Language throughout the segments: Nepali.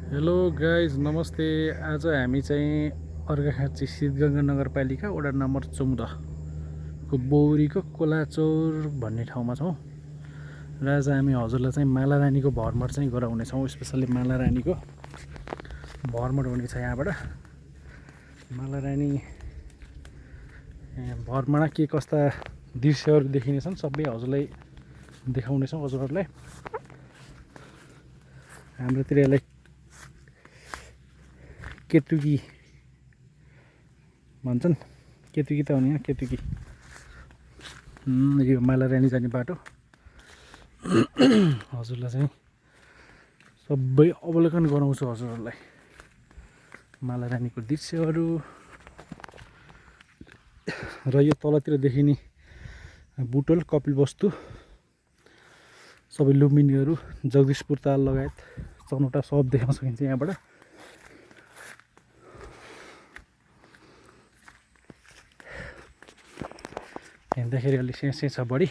हेलो गाइज नमस्ते। आज हामी चाहिँ अर्घाखाँची सिद्धगङ्गा नगरपालिका वडा नम्बर 14 को बौरीको कोलाचौर भन्ने ठाउँमा छौँ र आज हामी हजुरलाई चाहिँ मालारानीको भरमट चाहिँ गराउनेछौँ। स्पेसल्ली मालारानीको भरमट हुनेछ। यहाँबाट मालारानी भरमटमा के कस्ता दृश्यहरू देखिनेछन् सबै हजुरलाई देखाउनेछौँ। हजुरहरूलाई हाम्रोतिर यसलाई केतुकी भन्छन्। केतुकी त हुने केतुकी। यो मालारानी जाने बाटो हजुरलाई चाहिँ सबै अवलोकन गराउँछु। हजुरहरूलाई मालारानीको दृश्यहरू र यो तलतिर देखिने बुटोल कपिलवस्तु सबै लुम्बिनीहरू जगदीशपुर ताल लगायत चनौटा सब देख्न सकिन्छ। यहाँबाट हेर्दाखेरि अलिक सेसे छ बढी।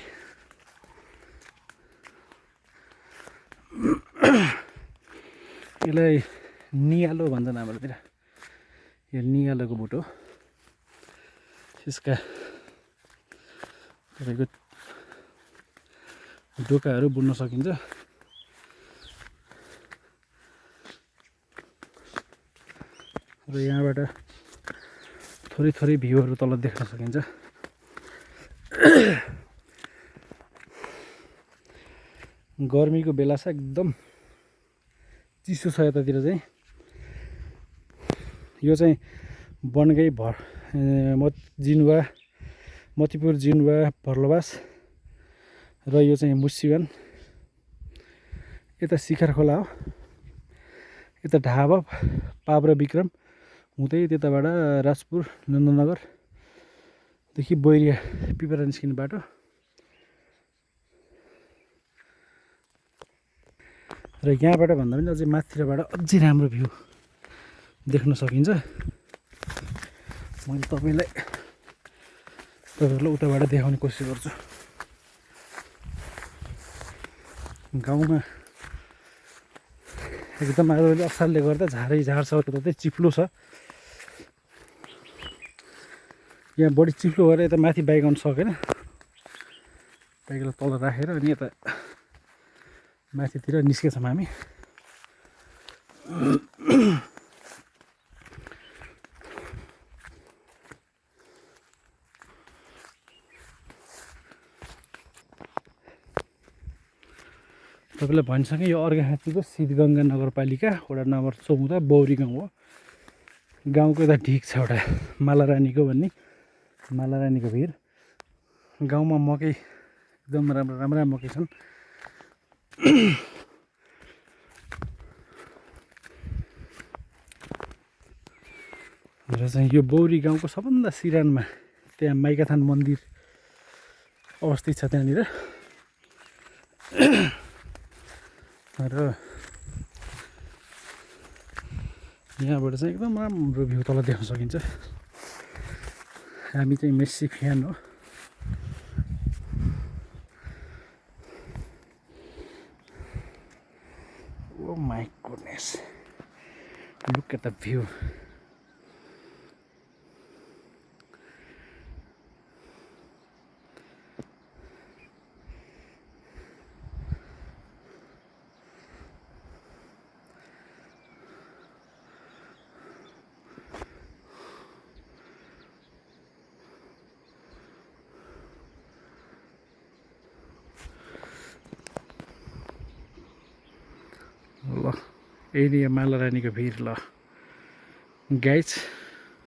यसलाई नियालो भन्छन् हाम्रोतिर। यो नियालोको बुट हो। यसका तपाईँको डोकाहरू बुन्न सकिन्छ। र यहाँबाट थोरै थोरै भ्यूहरू तल देख्न सकिन्छ। गर्मीको बेला छ, एकदम चिसो छ यतातिर चाहिँ। यो चाहिँ बनगाई जिनुवा मतिपुर जिनुवा भर्लवास र यो चाहिँ मुसिवान। यता शिखर खोला हो, यता ढाबा पाब्रा विक्रम हुँदै त्यताबाट राजपुर नन्दनगरदेखि बैरिया पिपरा निस्किने बाटो। र यहाँबाट भन्दा पनि अझै माथिबाट अझै राम्रो भ्यू देख्न सकिन्छ। मैले तपाईँहरूलाई उताबाट देखाउने कोसिस गर्छु। गाउँमा एकदम अहिले असारले गर्दा झारै झार छ, उता चिप्लो छ। यहाँ बढी चिप्लो भएर यता माथि बाइक आउनु सकेन। बाइकलाई तल राखेर अनि यता माथितिर निस्केछौँ हामी। तपाईँलाई भनिसकेँ यो अर्घाखाँचीको सिद्धगङ्गा नगरपालिका वडा नम्बर 14 बौरी गाउँ हो। गाउँको यता ढिक छ एउटा मालारानीको भन्ने, मालारानीको भिर। गाउँमा मकै एकदम राम्रा मकै छन्। र चाहिँ यो बौरी गाउँको सबभन्दा सिरानमा त्यहाँ माइकाथान मन्दिर अवस्थित छ त्यहाँनिर। र यहाँबाट चाहिँ एकदम राम्रो भ्यू तल देख्न सकिन्छ। हामी चाहिँ मेस्सी फ्यान हो। Oh my goodness, look at the view. ल यही मालारानीको भिर। ल गाइज